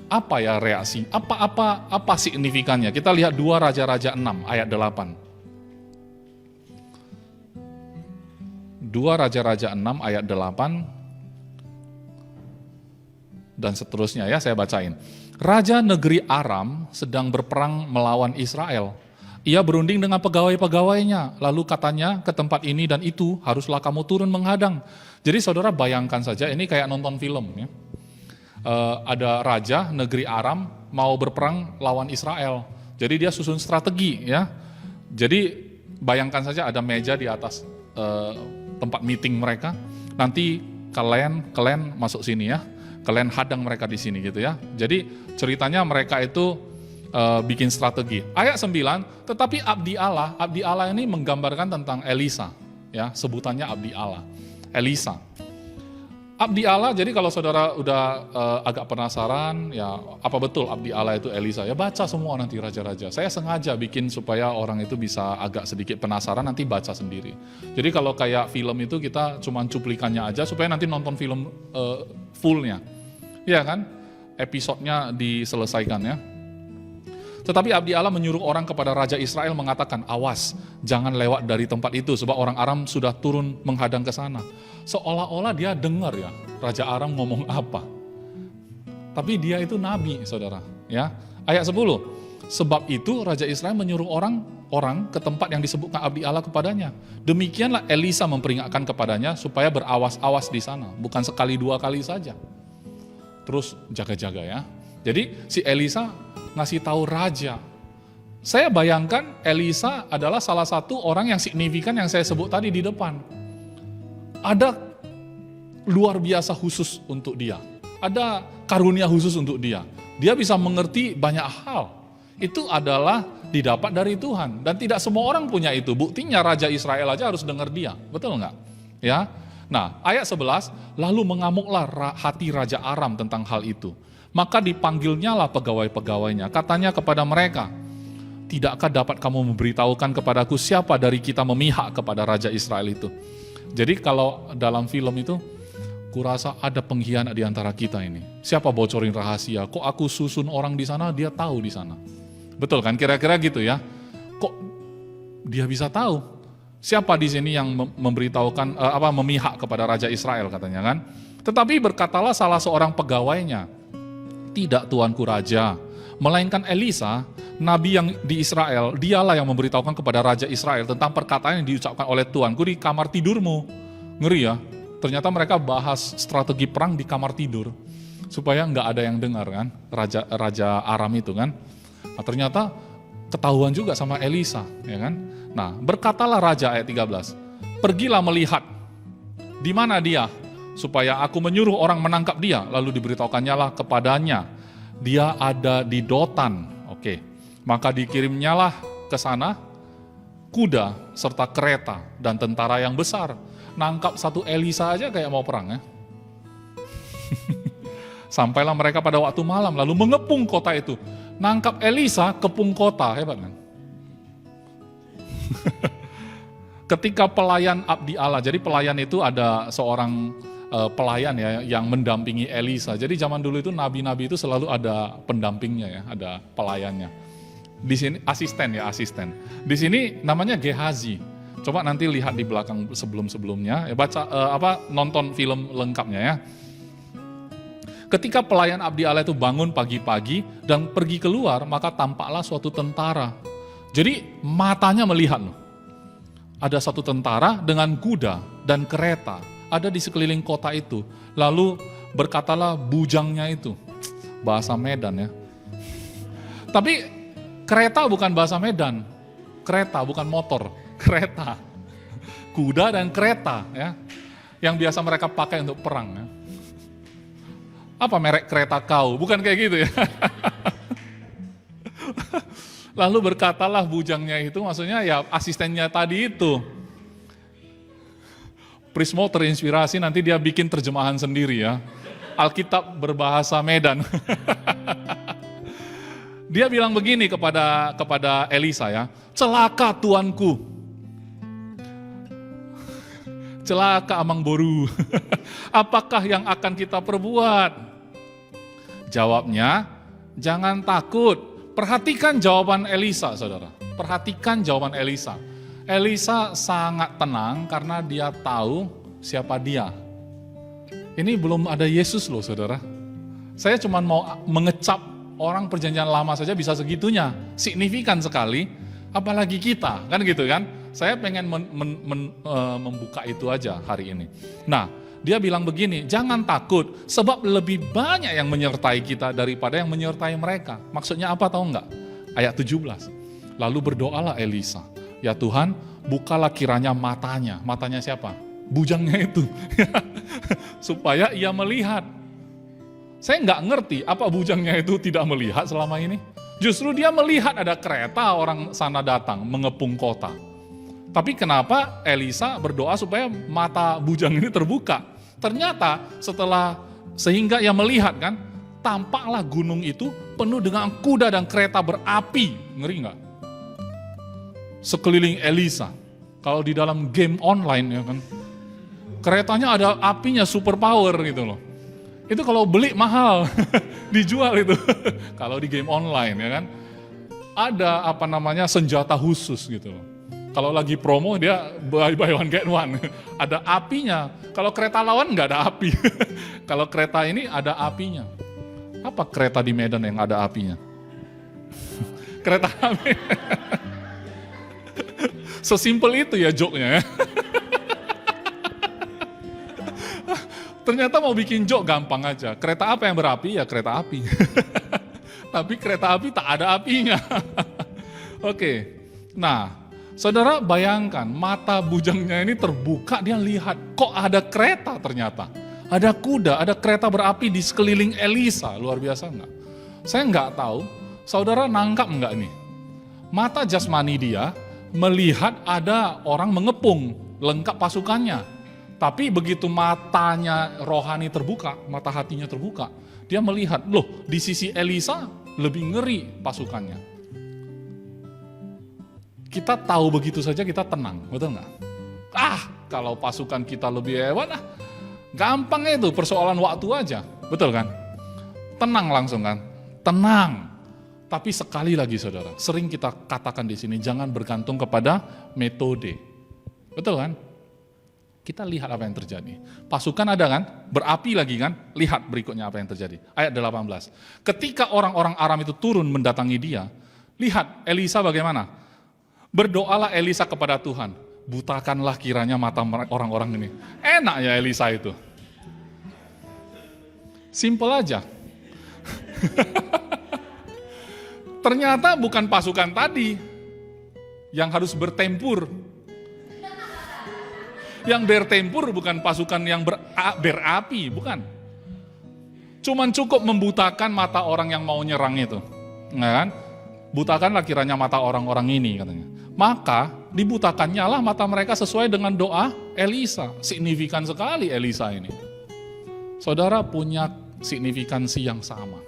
apa ya reaksi? Apa signifikannya? Kita lihat 2 Raja-Raja 6 ayat 8. 2 Raja-Raja 6 ayat 8 dan seterusnya ya, saya bacain. Raja negeri Aram sedang berperang melawan Israel. Ia berunding dengan pegawai-pegawainya, lalu katanya ke tempat ini dan itu haruslah kamu turun menghadang. Jadi saudara bayangkan saja, ini kayak nonton film ya. Ada raja negeri Aram mau berperang lawan Israel. Jadi dia susun strategi ya. Jadi bayangkan saja ada meja di atas tempat meeting mereka. Nanti kalian masuk sini ya. Kalian hadang mereka di sini gitu ya. Jadi ceritanya mereka itu bikin strategi. Ayat 9, tetapi abdi Allah ini menggambarkan tentang Elisa ya, sebutannya abdi Allah. Elisa. Abdi Allah, jadi kalau saudara udah agak penasaran, ya apa betul abdi Allah itu Elisa? Ya baca semua nanti Raja-Raja. Saya sengaja bikin supaya orang itu bisa agak sedikit penasaran, nanti baca sendiri. Jadi kalau kayak film itu kita cuman cuplikannya aja, supaya nanti nonton film fullnya. Iya kan? Episodenya diselesaikan ya. Tetapi abdi Allah menyuruh orang kepada Raja Israel mengatakan, awas, jangan lewat dari tempat itu, sebab orang Aram sudah turun menghadang ke sana. Seolah-olah dia dengar ya, Raja Aram ngomong apa. Tapi dia itu nabi, saudara. Ya, ayat 10, sebab itu Raja Israel menyuruh orang ke tempat yang disebutkan abdi Allah kepadanya. Demikianlah Elisa memperingatkan kepadanya supaya berawas-awas di sana, bukan sekali 2 kali saja. Terus jaga-jaga ya. Jadi si Elisa ngasih tahu raja. Saya bayangkan Elisa adalah salah satu orang yang signifikan yang saya sebut tadi di depan. Ada luar biasa khusus untuk dia. Ada karunia khusus untuk dia. Dia bisa mengerti banyak hal. Itu adalah didapat dari Tuhan. Dan tidak semua orang punya itu. Buktinya Raja Israel aja harus dengar dia. Betul nggak? Ya. Nah, ayat 11, lalu mengamuklah hati Raja Aram tentang hal itu. Maka dipanggilnyalah pegawai-pegawainya. Katanya kepada mereka, tidakkah dapat kamu memberitahukan kepadaku siapa dari kita memihak kepada Raja Israel itu? Jadi kalau dalam film itu, kurasa ada pengkhianat di antara kita ini. Siapa bocorin rahasia? Kok aku susun orang di sana, dia tahu di sana. Betul kan? Kira-kira gitu ya. Kok dia bisa tahu? Siapa di sini yang memberitahukan memihak kepada Raja Israel katanya kan? Tetapi berkatalah salah seorang pegawainya, tidak tuanku raja, melainkan Elisa, nabi yang di Israel, dialah yang memberitahukan kepada Raja Israel tentang perkataan yang diucapkan oleh tuanku di kamar tidurmu. Ngeri ya, Ternyata mereka bahas strategi perang di kamar tidur supaya nggak ada yang dengar kan, Raja Aram itu kan. Nah, ternyata ketahuan juga sama Elisa, ya kan. Nah, berkatalah raja ayat 13, pergilah melihat di mana dia, supaya aku menyuruh orang menangkap dia, lalu diberitahukannya lah kepadanya, dia ada di Dotan. Oke, maka dikirimnyalah ke sana kuda serta kereta dan tentara yang besar. Nangkap satu Elisa aja kayak mau perang ya. Sampailah mereka pada waktu malam, lalu mengepung kota itu. Nangkap Elisa, kepung kota, hebat kan? Ketika pelayan abdi Allah, jadi pelayan itu ada seorang pelayan ya yang mendampingi Elisa. Jadi zaman dulu itu nabi-nabi itu selalu ada pendampingnya ya, ada pelayannya. Di sini asisten ya, asisten. Di sini namanya Gehazi. Coba nanti lihat di belakang sebelum-sebelumnya, ya baca nonton film lengkapnya ya. Ketika pelayan abdi Allah itu bangun pagi-pagi dan pergi keluar, maka tampaklah suatu tentara. Jadi matanya melihat loh. Ada satu tentara dengan kuda dan kereta ada di sekeliling kota itu. Lalu berkatalah bujangnya itu. Bahasa Medan ya. Tapi kereta bukan bahasa Medan. Kereta bukan motor, kereta. Kuda dan kereta ya. Yang biasa mereka pakai untuk perang ya. Apa merek kereta kau? Bukan kayak gitu ya. Lalu berkatalah bujangnya itu, maksudnya ya asistennya tadi itu. Prismo terinspirasi, nanti dia bikin terjemahan sendiri ya. Alkitab berbahasa Medan. Dia bilang begini kepada Elisa ya, celaka tuanku. Celaka amang boru. Apakah yang akan kita perbuat? Jawabnya, jangan takut. Perhatikan jawaban Elisa, saudara. Perhatikan jawaban Elisa. Elisa sangat tenang karena dia tahu siapa dia. Ini belum ada Yesus loh, saudara. Saya cuma mau mengecap orang perjanjian lama saja bisa segitunya. Signifikan sekali, apalagi kita, kan gitu kan. Saya pengen membuka itu aja hari ini. Nah, dia bilang begini, jangan takut, sebab lebih banyak yang menyertai kita daripada yang menyertai mereka. Maksudnya apa tahu enggak? Ayat 17. Lalu berdoalah Elisa, ya Tuhan, bukalah kiranya matanya. Matanya siapa? Bujangnya itu. Supaya ia melihat. Saya enggak ngerti apa bujangnya itu tidak melihat selama ini. Justru dia melihat ada kereta orang sana datang mengepung kota. Tapi kenapa Elisa berdoa supaya mata bujang ini terbuka? Ternyata sehingga ia melihat kan, tampaklah gunung itu penuh dengan kuda dan kereta berapi. Ngeri nggak? Sekeliling Elisa. Kalau di dalam game online ya kan, keretanya ada apinya super power gitu loh. Itu kalau beli mahal, dijual itu. Kalau di game online ya kan, ada senjata khusus gitu loh. Kalau lagi promo dia buy one get one. Ada apinya. Kalau kereta lawan nggak ada api. Kalau kereta ini ada apinya. Apa kereta di Medan yang ada apinya? Kereta api. Sesimpel itu ya joke-nya ya. Ternyata mau bikin joke gampang aja. Kereta apa yang berapi? Ya kereta api. Tapi kereta api tak ada apinya. Oke. Nah, saudara bayangkan, mata bujangnya ini terbuka, dia lihat, kok ada kereta ternyata. Ada kuda, ada kereta berapi di sekeliling Elisa, luar biasa enggak? Saya enggak tahu, saudara nangkap enggak nih? Mata jasmani dia melihat ada orang mengepung, lengkap pasukannya. Tapi begitu matanya rohani terbuka, mata hatinya terbuka, dia melihat, loh di sisi Elisa lebih ngeri pasukannya. Kita tahu begitu saja kita tenang, betul nggak? Kalau pasukan kita lebih hebat, gampang itu, persoalan waktu aja, betul kan? Tenang langsung kan? Tenang. Tapi sekali lagi saudara, sering kita katakan di sini, jangan bergantung kepada metode, betul kan? Kita lihat apa yang terjadi. Pasukan ada kan? Berapi lagi kan? Lihat berikutnya apa yang terjadi. Ayat 18. Ketika orang-orang Aram itu turun mendatangi dia, lihat Elisa bagaimana? Berdoalah Elisa kepada Tuhan, butakanlah kiranya mata orang-orang ini. Enak ya Elisa itu. Simple aja. Ternyata bukan pasukan tadi yang harus bertempur. Yang bertempur bukan pasukan yang berapi, bukan. Cuman cukup membutakan mata orang yang mau nyerang itu. Nah kan? Butakanlah kiranya mata orang-orang ini katanya. Maka dibutakannya lah mata mereka sesuai dengan doa Elisa. Signifikan sekali Elisa ini. Saudara punya signifikansi yang sama.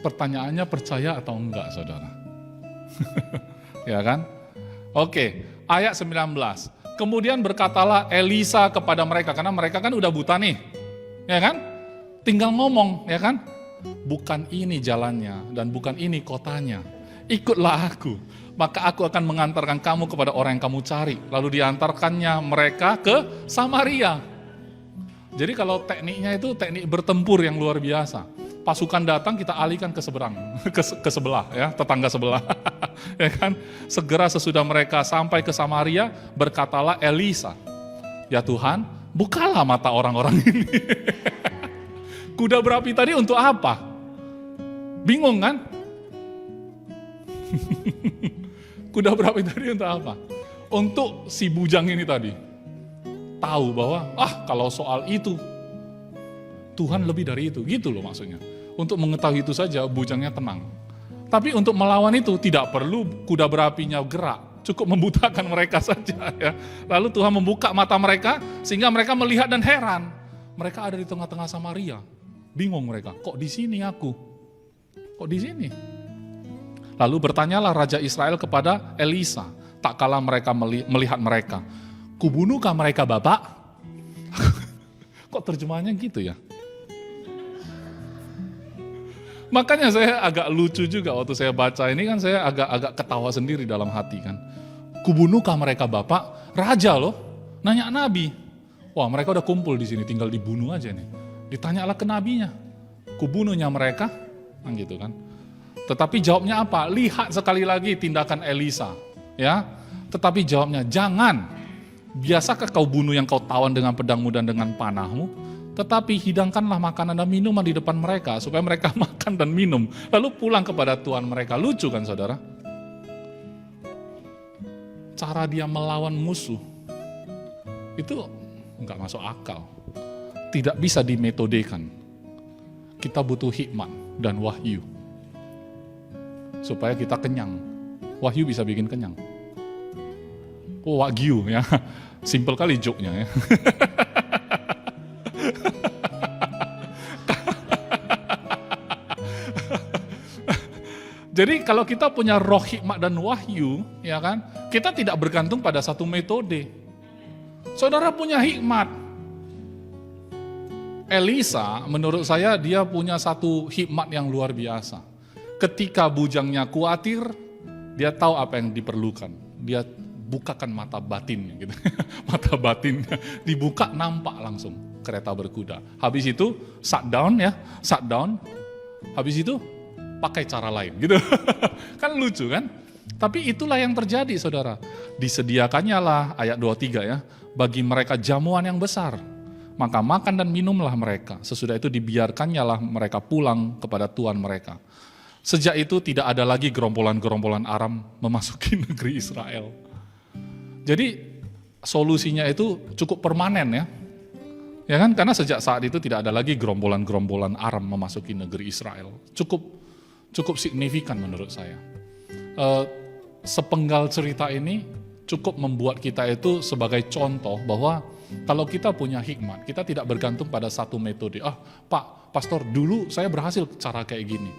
Pertanyaannya percaya atau enggak saudara? Ya kan? Oke, ayat 19. Kemudian berkatalah Elisa kepada mereka, karena mereka kan udah buta nih. Ya kan? Tinggal ngomong, ya kan? Bukan ini jalannya dan bukan ini kotanya. Ikutlah aku, maka aku akan mengantarkan kamu kepada orang yang kamu cari. Lalu diantarkannya mereka ke Samaria. Jadi kalau tekniknya itu teknik bertempur yang luar biasa. Pasukan datang kita alihkan ke seberang, ke sebelah ya, tetangga sebelah. Ya kan? Segera sesudah mereka sampai ke Samaria, berkatalah Elisa, "Ya Tuhan, bukalah mata orang-orang ini." Kuda berapi tadi untuk apa? Bingung kan? Kuda berapi tadi untuk apa? Untuk si bujang ini tadi. Tahu bahwa, kalau soal itu, Tuhan lebih dari itu. Gitu loh maksudnya. Untuk mengetahui itu saja, bujangnya tenang. Tapi untuk melawan itu, tidak perlu kuda berapinya gerak. Cukup membutakan mereka saja. Ya. Lalu Tuhan membuka mata mereka, sehingga mereka melihat dan heran. Mereka ada di tengah-tengah Samaria. Bingung mereka, kok di sini aku? Kok di sini? Lalu bertanyalah Raja Israel kepada Elisa, tak kala mereka melihat mereka. Kubunuhkah mereka Bapak? Kok terjemahannya gitu ya? Makanya saya agak lucu juga waktu saya baca ini kan saya agak ketawa sendiri dalam hati kan. Kubunuhkah mereka Bapak? Raja loh, nanya Nabi. Wah mereka udah kumpul di sini, tinggal dibunuh aja nih. Ditanyalah ke nabinya, kubunuhnya mereka, kan gitu kan. Tetapi jawabnya apa? Lihat sekali lagi tindakan Elisa, ya. Tetapi jawabnya, jangan. Biasakah kau bunuh yang kau tawan dengan pedangmu dan dengan panahmu? Tetapi hidangkanlah makanan dan minuman di depan mereka, supaya mereka makan dan minum. Lalu pulang kepada Tuhan mereka. Lucu kan saudara? Cara dia melawan musuh, itu nggak masuk akal. Tidak bisa dimetodekan. Kita butuh hikmat dan wahyu. Supaya kita kenyang. Wahyu bisa bikin kenyang. Oh, wagyu ya. Simple kali joke-nya ya. Jadi kalau kita punya roh hikmat dan wahyu, ya kan? Kita tidak bergantung pada satu metode. Saudara punya hikmat. Elisa, menurut saya dia punya satu hikmat yang luar biasa. Ketika bujangnya khawatir, dia tahu apa yang diperlukan. Dia bukakan mata batinnya, gitu. Mata batinnya dibuka, nampak langsung kereta berkuda. Habis itu shutdown ya, shutdown. Habis itu pakai cara lain, gitu. Kan lucu kan? Tapi itulah yang terjadi, saudara. Disediakannya lah ayat 23 ya, bagi mereka jamuan yang besar. Maka makan dan minumlah mereka. Sesudah itu dibiarkannya lah mereka pulang kepada Tuhan mereka. Sejak itu tidak ada lagi gerombolan-gerombolan Aram memasuki negeri Israel. Jadi solusinya itu cukup permanen ya. Ya kan? Karena sejak saat itu tidak ada lagi gerombolan-gerombolan Aram memasuki negeri Israel. Cukup signifikan menurut saya. Sepenggal cerita ini cukup membuat kita itu sebagai contoh bahwa kalau kita punya hikmat, kita tidak bergantung pada satu metode. Pak, pastor, dulu saya berhasil cara kayak gini.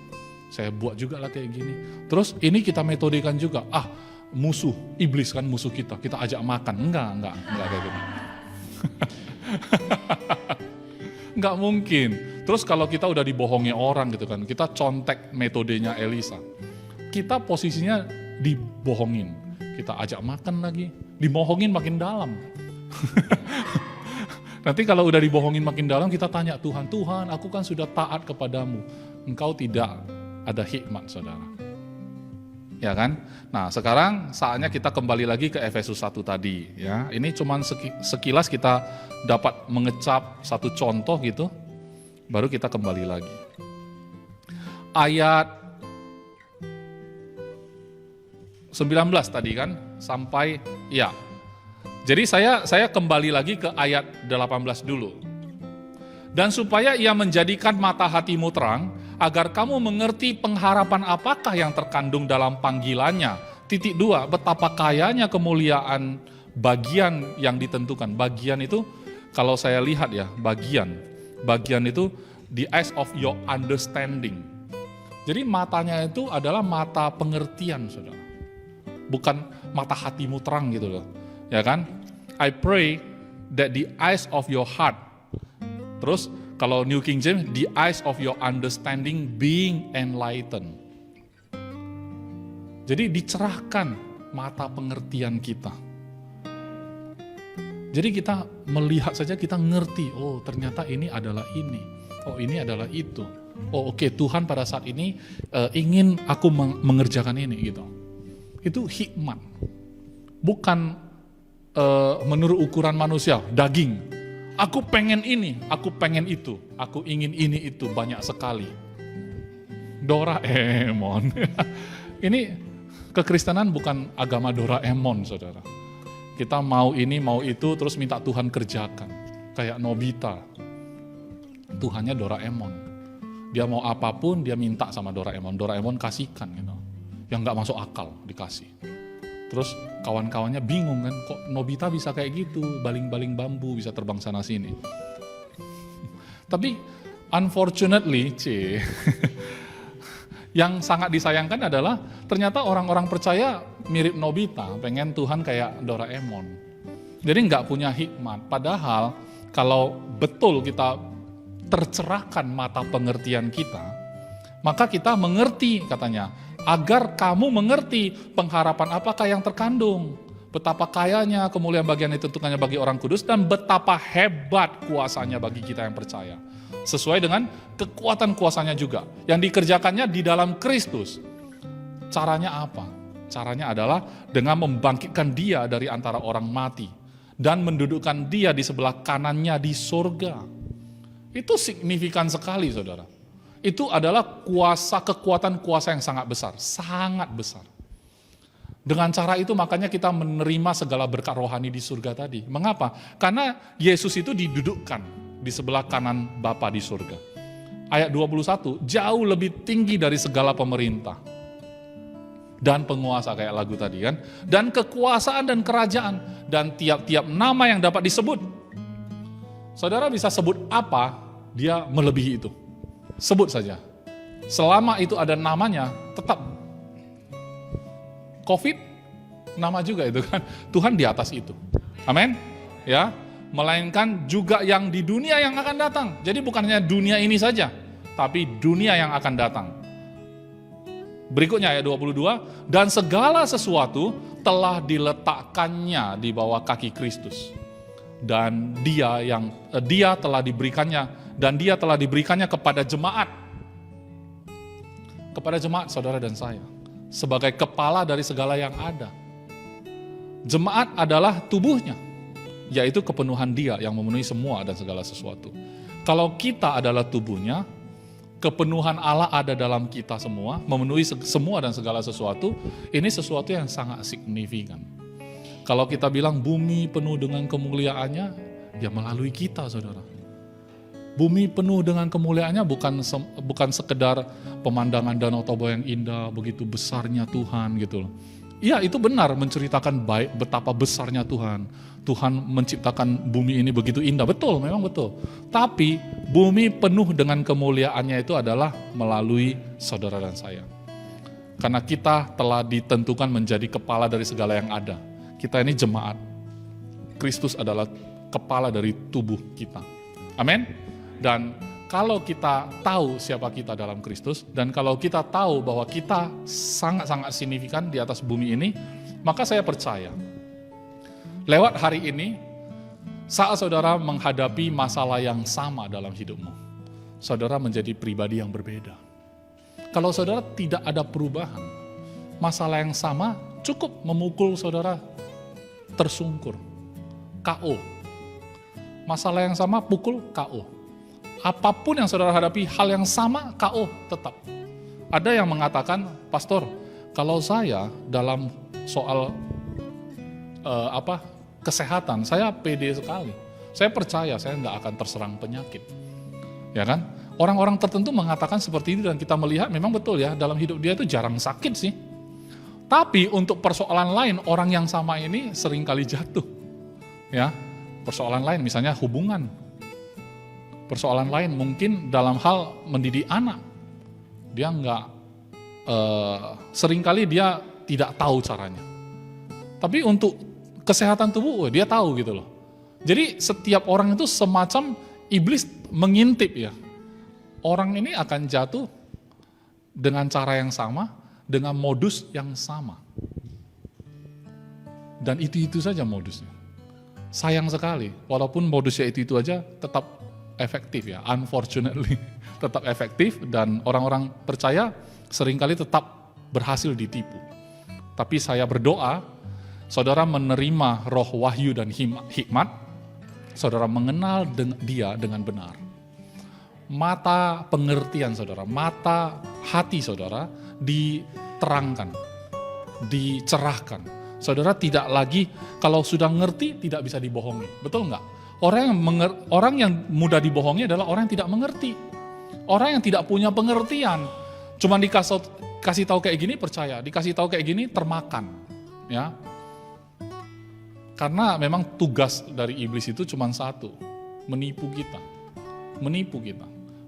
Saya buat juga lah kayak gini. Terus ini kita metodekan juga. Musuh, iblis kan musuh kita ajak makan. Enggak kayak gitu. Enggak mungkin. Terus kalau kita udah dibohongi orang gitu kan, kita contek metodenya Elisa. Kita posisinya dibohongin. Kita ajak makan lagi, dibohongin makin dalam. Nanti kalau udah dibohongin makin dalam, kita tanya Tuhan, aku kan sudah taat kepadamu. Engkau tidak ada hikmat, saudara. Ya kan? Nah, sekarang saatnya kita kembali lagi ke Efesus 1 tadi, ya. Ini cuman sekilas kita dapat mengecap satu contoh gitu, baru kita kembali lagi. Ayat 19 tadi kan, sampai, ya. Jadi saya kembali lagi ke ayat 18 dulu. Dan supaya ia menjadikan mata hatimu terang, agar kamu mengerti pengharapan apakah yang terkandung dalam panggilannya. 2, betapa kayanya kemuliaan bagian yang ditentukan. Bagian itu, kalau saya lihat ya, bagian itu the eyes of your understanding. Jadi matanya itu adalah mata pengertian, saudara. Bukan mata hatimu terang gitu loh. Ya kan? I pray that the eyes of your heart. Terus kalau New King James, the eyes of your understanding being enlightened. Jadi dicerahkan mata pengertian kita. Jadi kita melihat saja, kita ngerti, oh ternyata ini adalah ini, oh ini adalah itu. Oh oke, Tuhan pada saat ini ingin aku mengerjakan ini gitu. Itu hikmat. Bukan menurut ukuran manusia, daging. Aku pengen ini, aku pengen itu, aku ingin ini itu banyak sekali. Doraemon. Ini kekristenan bukan agama Doraemon, saudara. Kita mau ini, mau itu, terus minta Tuhan kerjakan. Kayak Nobita. Tuhannya Doraemon. Dia mau apapun, dia minta sama Doraemon. Doraemon kasihkan, gitu. Yang gak masuk akal, dikasih. Terus kawan-kawannya bingung kan, kok Nobita bisa kayak gitu, baling-baling bambu, bisa terbang sana sini. Tapi unfortunately, yang sangat disayangkan adalah ternyata orang-orang percaya mirip Nobita, pengen Tuhan kayak Doraemon. Jadi nggak punya hikmat. Padahal kalau betul kita tercerahkan mata pengertian kita, maka kita mengerti katanya, agar kamu mengerti pengharapan apakah yang terkandung. Betapa kayanya kemuliaan bagian ditentukannya bagi orang kudus, dan betapa hebat kuasanya bagi kita yang percaya. Sesuai dengan kekuatan kuasanya juga, yang dikerjakannya di dalam Kristus. Caranya apa? Caranya adalah dengan membangkitkan dia dari antara orang mati, dan mendudukkan dia di sebelah kanannya di surga. Itu signifikan sekali, saudara. Itu adalah kekuatan kuasa yang sangat besar. Dengan cara itu makanya kita menerima segala berkat rohani di surga tadi. Mengapa? Karena Yesus itu didudukkan di sebelah kanan Bapa di surga. Ayat 21, jauh lebih tinggi dari segala pemerintah dan penguasa, kayak lagu tadi kan, dan kekuasaan dan kerajaan, dan tiap-tiap nama yang dapat disebut. Saudara bisa sebut apa, dia melebihi itu. Sebut saja. Selama itu ada namanya, tetap. COVID, nama juga itu kan. Tuhan di atas itu. Amin. Ya, melainkan juga yang di dunia yang akan datang. Jadi bukan hanya dunia ini saja, tapi dunia yang akan datang. Berikutnya ayat 22, dan segala sesuatu telah diletakkannya di bawah kaki Kristus. Dan dia telah diberikannya kepada jemaat. Kepada jemaat saudara dan saya. Sebagai kepala dari segala yang ada. Jemaat adalah tubuhnya. Yaitu kepenuhan dia yang memenuhi semua dan segala sesuatu. Kalau kita adalah tubuhnya, kepenuhan Allah ada dalam kita semua, memenuhi semua dan segala sesuatu, ini sesuatu yang sangat signifikan. Kalau kita bilang bumi penuh dengan kemuliaannya, ya melalui kita, saudara. Bumi penuh dengan kemuliaannya bukan sekedar pemandangan Danau Toba yang indah, begitu besarnya Tuhan gitu loh. Iya, itu benar menceritakan baik betapa besarnya Tuhan. Tuhan menciptakan bumi ini begitu indah, betul, memang betul. Tapi bumi penuh dengan kemuliaannya itu adalah melalui saudara dan saya. Karena kita telah ditentukan menjadi kepala dari segala yang ada. Kita ini jemaat. Kristus adalah kepala dari tubuh kita. Amin. Dan kalau kita tahu siapa kita dalam Kristus, dan kalau kita tahu bahwa kita sangat-sangat signifikan di atas bumi ini, maka saya percaya, lewat hari ini, saat saudara menghadapi masalah yang sama dalam hidupmu, saudara menjadi pribadi yang berbeda. Kalau saudara tidak ada perubahan, masalah yang sama cukup memukul saudara tersungkur, KO. Masalah yang sama pukul KO. Apapun yang saudara hadapi, hal yang sama KO tetap. Ada yang mengatakan, pastor, kalau saya dalam soal kesehatan, saya pede sekali. Saya percaya saya nggak akan terserang penyakit. Ya kan? Orang-orang tertentu mengatakan seperti itu dan kita melihat memang betul ya, dalam hidup dia itu jarang sakit sih. Tapi untuk persoalan lain, orang yang sama ini seringkali jatuh. Ya, persoalan lain misalnya hubungan. Persoalan lain mungkin dalam hal mendidik anak. Dia seringkali dia tidak tahu caranya. Tapi untuk kesehatan tubuh, dia tahu gitu loh. Jadi setiap orang itu semacam iblis mengintip ya. Orang ini akan jatuh dengan cara yang sama, dengan modus yang sama. Dan itu saja modusnya. Sayang sekali, walaupun modusnya itu aja tetap efektif ya, unfortunately. Tetap efektif dan orang-orang percaya seringkali tetap berhasil ditipu. Tapi saya berdoa, saudara menerima roh wahyu dan hikmat, saudara mengenal dia dengan benar. Mata pengertian saudara, mata hati saudara diterangkan, dicerahkan. Saudara tidak lagi, kalau sudah ngerti tidak bisa dibohongi, betul nggak? Orang yang mudah dibohongi adalah orang yang tidak mengerti. Orang yang tidak punya pengertian. Cuma dikasih tahu kayak gini percaya, dikasih tahu kayak gini termakan. Ya. Karena memang tugas dari iblis itu cuma satu, menipu kita. Menipu kita.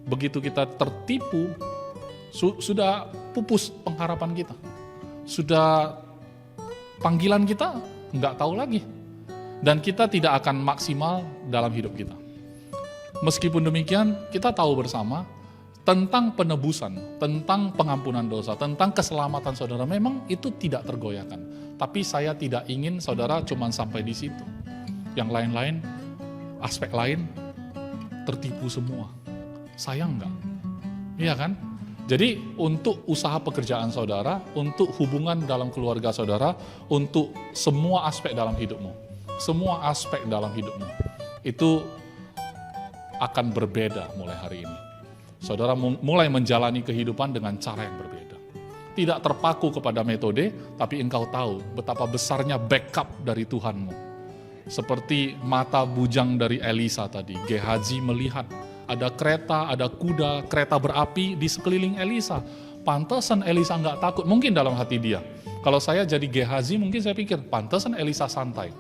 Begitu kita tertipu, sudah pupus pengharapan kita. Sudah panggilan kita nggak tahu lagi. Dan kita tidak akan maksimal dalam hidup kita. Meskipun demikian, kita tahu bersama tentang penebusan, tentang pengampunan dosa, tentang keselamatan saudara. Memang itu tidak tergoyahkan. Tapi saya tidak ingin saudara cuma sampai di situ. Yang lain-lain, aspek lain, tertipu semua. Sayang nggak? Iya kan? Jadi untuk usaha pekerjaan saudara, untuk hubungan dalam keluarga saudara, untuk semua aspek dalam hidupmu, semua aspek dalam hidupmu, itu akan berbeda mulai hari ini. Saudara mulai menjalani kehidupan dengan cara yang berbeda. Tidak terpaku kepada metode, tapi engkau tahu betapa besarnya backup dari Tuhanmu. Seperti mata bujang dari Elisa tadi, Gehazi melihat ada kereta, ada kuda, kereta berapi di sekeliling Elisa. Pantesan Elisa nggak takut, mungkin dalam hati dia. Kalau saya jadi Gehazi mungkin saya pikir, pantesan Elisa santai.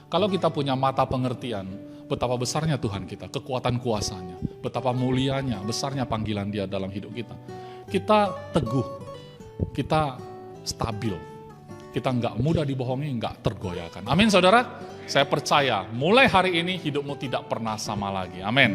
Kalau kita punya mata pengertian, betapa besarnya Tuhan kita, kekuatan kuasanya, betapa mulianya, besarnya panggilan dia dalam hidup kita. Kita teguh, kita stabil, kita nggak mudah dibohongi, nggak tergoyahkan. Amin saudara, saya percaya mulai hari ini hidupmu tidak pernah sama lagi. Amin.